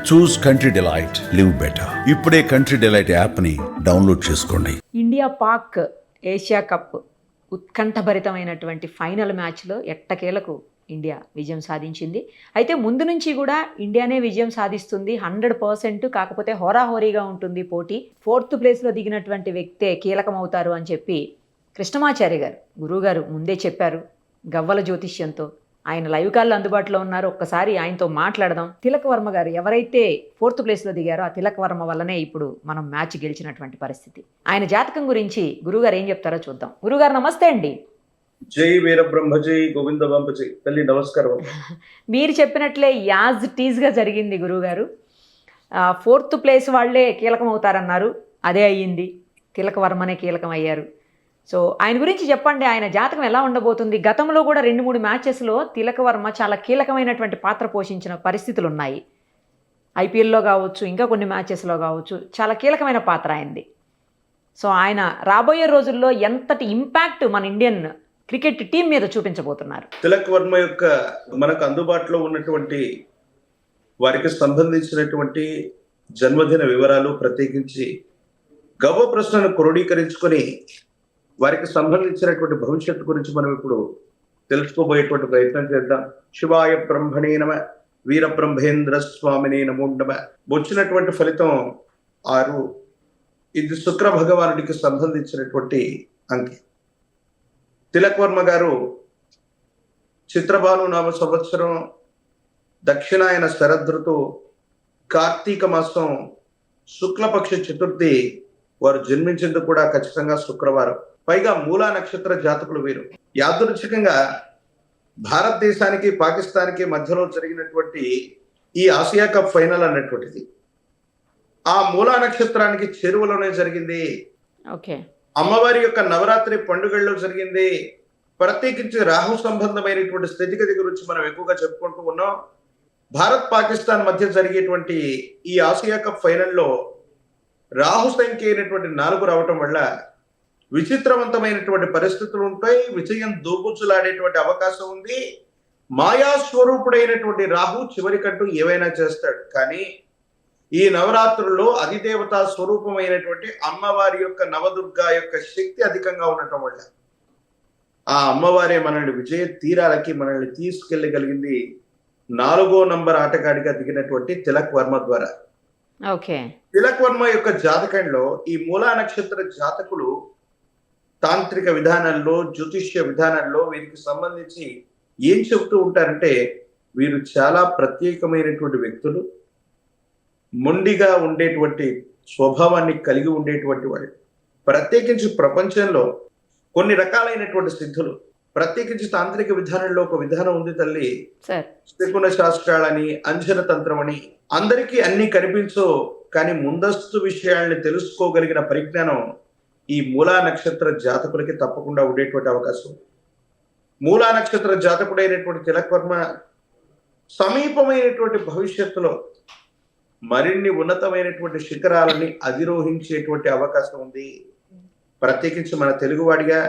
చూస్ country delight, live better. ఇప్పుడే country delight app ని download చేసుకోండి. ఇండియా పాక్ ఏషియా కప్ ఉత్కంఠభరితమైనటువంటి ఫైనల్ మ్యాచ్లో ఎట్టకేలకు ఇండియా విజయం సాధించింది. అయితే ముందు నుంచి కూడా ఇండియానే విజయం సాధిస్తుంది 100%. కాకపోతే హోరాహోరీగా ఉంటుంది పోటీ. 4th ప్లేస్లో దిగినటువంటి వ్యక్తే కీలకమవుతారు అని చెప్పి కృష్ణమాచారి గారు గురువుగారు ముందే చెప్పారు గవ్వల జ్యోతిష్యంతో. ఆయన లైవ్ కాల్లో అందుబాటులో ఉన్నారు. ఒక్కసారి ఆయనతో మాట్లాడదాం. తిలక్ వర్మ గారు ఎవరైతే 4th ప్లేస్లో దిగారో ఆ తిలక్ వర్మ వల్లనే ఇప్పుడు మనం మ్యాచ్ గెలిచినటువంటి పరిస్థితి. ఆయన జాతకం గురించి గురుగారు ఏం చెప్తారో చూద్దాం. గురుగారు నమస్తే అండి. జై వీరబ్రహ్మ జై గోవింద వంపజై. తల్లి నమస్కారం. మీరు చెప్పినట్లే యాజ్ టీజ్గా జరిగింది గురువుగారు. 4th ప్లేస్ వాళ్ళే కీలకం అవుతారన్నారు, అదే అయ్యింది. తిలక్ వర్మనే కీలకం అయ్యారు. సో ఆయన గురించి చెప్పండి, ఆయన జాతకం ఎలా ఉండబోతుంది? గతంలో కూడా 2-3 మ్యాచెస్లో తిలక్ వర్మ చాలా కీలకమైనటువంటి పాత్ర పోషించిన పరిస్థితులు ఉన్నాయి. ఐపీఎల్లో కావచ్చు, ఇంకా కొన్ని మ్యాచెస్లో కావచ్చు, చాలా కీలకమైన పాత్ర అయింది. సో ఆయన రాబోయే రోజుల్లో ఎంతటి ఇంపాక్ట్ మన ఇండియన్ క్రికెట్ టీం మీద చూపించబోతున్నారు? తిలక్ వర్మ యొక్క మనకు అందుబాటులో ఉన్నటువంటి వారికి సంబంధించినటువంటి జన్మదిన వివరాలు, ప్రత్యేకించి గవ్వ ప్రశ్నను క్రోడీకరించుకొని వారికి సంబంధించినటువంటి భవిష్యత్తు గురించి మనం ఇప్పుడు తెలుసుకోబోయేటువంటి ప్రయత్నం చేద్దాం. శివాయ బ్రహ్మణే నమ, వీరబ్రహ్మేంద్ర స్వామినే నమో నమ. వచ్చినటువంటి ఫలితం 6. ఇది శుక్ర భగవానుడికి సంబంధించినటువంటి అంకె. తిలక్ వర్మ గారు చిత్రభాను నామ సంవత్సరం, దక్షిణాయన శరదృతు, కార్తీక మాసం, శుక్లపక్ష చతుర్థి వారు జన్మించేందుకు కూడా ఖచ్చితంగా శుక్రవారం. పైగా మూలా నక్షత్ర జాతకులు వీరు. యాదృచ్ఛికంగా భారతదేశానికి పాకిస్తాన్కి మధ్యలో జరిగినటువంటి ఈ ఆసియా కప్ ఫైనల్ అన్నటువంటిది ఆ మూలా నక్షత్రానికి చెరువులోనే జరిగింది. అమ్మవారి యొక్క నవరాత్రి పండుగల్లో జరిగింది. ప్రత్యేకించి రాహు సంబంధమైనటువంటి స్థితిగతి గురించి మనం ఎక్కువగా చెప్పుకుంటూ ఉన్నాం. భారత్ పాకిస్తాన్ మధ్య జరిగేటువంటి ఈ ఆసియా కప్ ఫైనల్లో రాహు సంఖ్య అయినటువంటి 4 రావటం వల్ల విచిత్రవంతమైనటువంటి పరిస్థితులు ఉంటాయి. విజయం దూబుచ్చులాడేటువంటి అవకాశం ఉంది. మాయా స్వరూపుడైనటువంటి రాహు చివరికంటూ ఏవైనా చేస్తాడు. కానీ ఈ నవరాత్రుల్లో అధిదేవతా స్వరూపమైనటువంటి అమ్మవారి యొక్క నవదుర్గా యొక్క శక్తి అధికంగా ఉండటం వల్ల ఆ అమ్మవారే మనల్ని విజయ తీరాలకి మనల్ని తీసుకెళ్ళగలిగింది 4వ నంబర్ ఆటగాడిగా దిగినటువంటి తిలక్ వర్మ ద్వారా. తిలక్ వర్మ యొక్క జాతకంలో ఈ మూలా నక్షత్ర జాతకులు తాంత్రిక విధానాల్లో, జ్యోతిష్య విధానాల్లో వీరికి సంబంధించి ఏం చెబుతూ ఉంటారంటే, వీరు చాలా ప్రత్యేకమైనటువంటి వ్యక్తులు, మొండిగా ఉండేటువంటి స్వభావాన్ని కలిగి ఉండేటువంటి వాళ్ళు. ప్రత్యేకించి ప్రపంచంలో కొన్ని రకాలైనటువంటి సిద్ధులు, ప్రత్యేకించి తాంత్రిక విధానంలో ఒక విధానం ఉంది తల్లి, శకున శాస్త్రాలని, అంజన తంత్రం అని. అందరికీ అన్ని కనిపించో కానీ ముందస్తు విషయాల్ని తెలుసుకోగలిగిన పరిజ్ఞానం ఈ మూలా నక్షత్ర జాతకులకి తప్పకుండా ఉండేటువంటి అవకాశం. మూలా నక్షత్ర జాతకుడైనటువంటి తిలక్ వర్మ సమీపమైనటువంటి భవిష్యత్తులో మరిన్ని ఉన్నతమైనటువంటి శిఖరాలని అధిరోహించేటువంటి అవకాశం ఉంది. ప్రత్యేకించి మన తెలుగువాడిగా,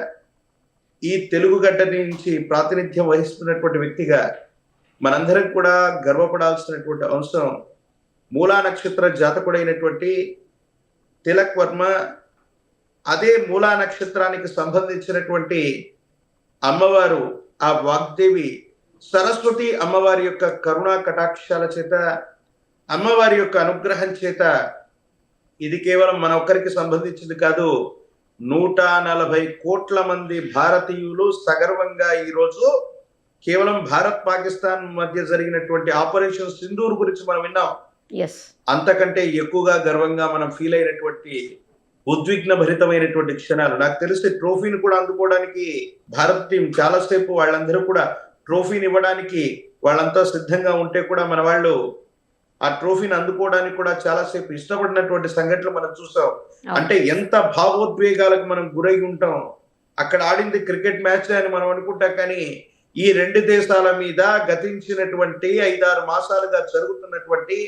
ఈ తెలుగు గడ్డ నుంచి ప్రాతినిధ్యం వహిస్తున్నటువంటి వ్యక్తిగా మనందరం కూడా గర్వపడాల్సినటువంటి అంశం మూలా నక్షత్ర జాతకుడైనటువంటి తిలక్ వర్మ. అదే మూలా నక్షత్రానికి సంబంధించినటువంటి అమ్మవారు, ఆ వాగ్దేవి సరస్వతి అమ్మవారి యొక్క కరుణా కటాక్షాల చేత, అమ్మవారి యొక్క అనుగ్రహం చేత, ఇది కేవలం మన ఒక్కరికి సంబంధించింది కాదు, 140 కోట్ల మంది భారతీయులు సగర్వంగా ఈరోజు కేవలం భారత్ పాకిస్తాన్ మధ్య జరిగినటువంటి ఆపరేషన్ సింధూర్ గురించి మనం విన్నాం. అంతకంటే ఎక్కువగా గర్వంగా మనం ఫీల్ అయినటువంటి ఉద్విగ్న భరితమైనటువంటి క్షణాలు. నాకు తెలిసి ట్రోఫీని కూడా అందుకోవడానికి భారత్ టీం చాలాసేపు వాళ్ళందరూ కూడా ట్రోఫీని ఇవ్వడానికి వాళ్ళంతా సిద్ధంగా ఉంటే కూడా మన వాళ్ళు ఆ ట్రోఫీని అందుకోవడానికి కూడా చాలాసేపు ఇష్టపడినటువంటి సంఘటనలు మనం చూసాం. అంటే ఎంత భావోద్వేగాలకు మనం గురై ఉంటాం. అక్కడ ఆడింది క్రికెట్ మ్యాచ్ అని మనం అనుకుంటాం, కానీ ఈ 2 దేశాల మీద గతించినటువంటి 5-6 మాసాలుగా జరుగుతున్నటువంటి,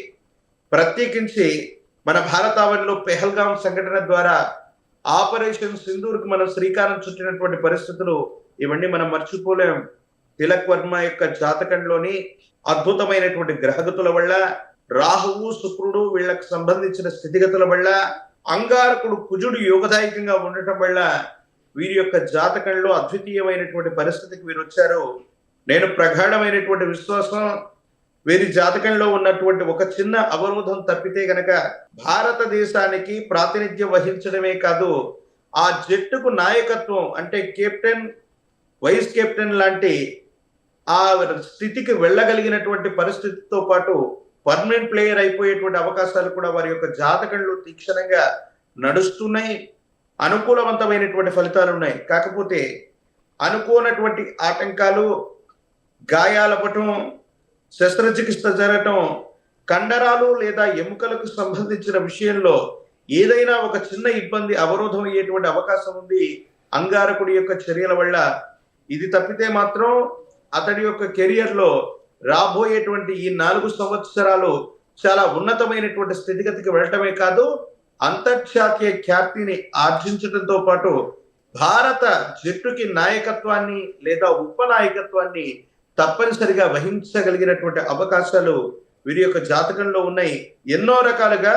ప్రత్యేకించి మన భారతావనిలో పెహల్గాం సంఘటన ద్వారా ఆపరేషన్ సింధూర్కి మనం శ్రీకారం చుట్టినటువంటి పరిస్థితులు, ఇవన్నీ మనం మర్చిపోలేం. తిలక్ వర్మ యొక్క జాతకంలోని అద్భుతమైనటువంటి గ్రహగతుల వల్ల, రాహువు శుక్రుడు వీళ్ళకి సంబంధించిన స్థితిగతుల వల్ల, అంగారకుడు కుజుడు యోగదాయకంగా ఉండటం వల్ల వీరి యొక్క జాతకంలో అద్వితీయమైనటువంటి పరిస్థితికి వీరు వచ్చారు. నేను ప్రగాఢమైనటువంటి విశ్వాసం, వీరి జాతకంలో ఉన్నటువంటి ఒక చిన్న అవరోధం తప్పితే గనక భారతదేశానికి ప్రాతినిధ్యం వహించడమే కాదు, ఆ జట్టుకు నాయకత్వం అంటే కెప్టెన్, వైస్ కెప్టెన్ లాంటి ఆ స్థితికి వెళ్ళగలిగినటువంటి పరిస్థితితో పాటు పర్మనెంట్ ప్లేయర్ అయిపోయేటువంటి అవకాశాలు కూడా వారి యొక్క జాతకంలో తీక్షణంగా నడుస్తున్నాయి. అనుకూలవంతమైనటువంటి ఫలితాలు ఉన్నాయి. కాకపోతే అనుకోనటువంటి ఆటంకాలు, గాయాల పటం, శస్త్రచికిత్స జరగటం, కండరాలు లేదా ఎముకలకు సంబంధించిన విషయంలో ఏదైనా ఒక చిన్న ఇబ్బంది, అవరోధం అయ్యేటువంటి అవకాశం ఉంది అంగారకుడి యొక్క చర్యల వల్ల. ఇది తప్పితే మాత్రం అతడి యొక్క కెరియర్లో రాబోయేటువంటి ఈ 4 సంవత్సరాలు చాలా ఉన్నతమైనటువంటి స్థితిగతికి వెళ్ళటమే కాదు, అంతర్జాతీయ ఖ్యాతిని ఆర్జించడంతో పాటు భారత జట్టుకి నాయకత్వాన్ని లేదా ఉపనాయకత్వాన్ని తప్పనిసరిగా వహించగలిగినటువంటి అవకాశాలు వీరి యొక్క జాతకంలో ఉన్నాయి. ఎన్నో రకాలుగా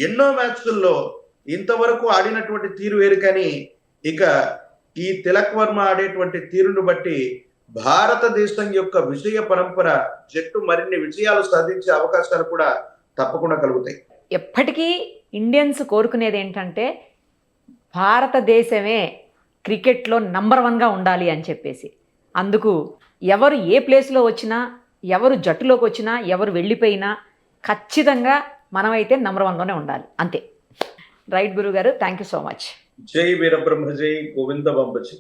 ఎన్నో మ్యాచ్ల్లో ఇంతవరకు ఆడినటువంటి తీరు వేరు, కానీ ఇక ఈ తిలక్ వర్మ ఆడేటువంటి తీరును బట్టి భారతదేశం యొక్క విజయ పరంపర, జట్టు మరిన్ని విజయాలు సాధించే అవకాశాలు కూడా తప్పకుండా కలుగుతాయి. ఎప్పటికీ ఇండియన్స్ కోరుకునేది ఏంటంటే భారతదేశమే క్రికెట్లో నంబర్ 1గా ఉండాలి అని చెప్పేసి. అందుకు ఎవరు ఏ ప్లేస్లో వచ్చినా, ఎవరు జట్టులోకి వచ్చినా, ఎవరు వెళ్ళిపోయినా ఖచ్చితంగా మనమైతే నంబర్ 1లోనే ఉండాలి, అంతే. రైట్ గురుగారు, థ్యాంక్ యూ సో మచ్. జై వీరబ్రహ్మ, జై గోవింద బంబజీ.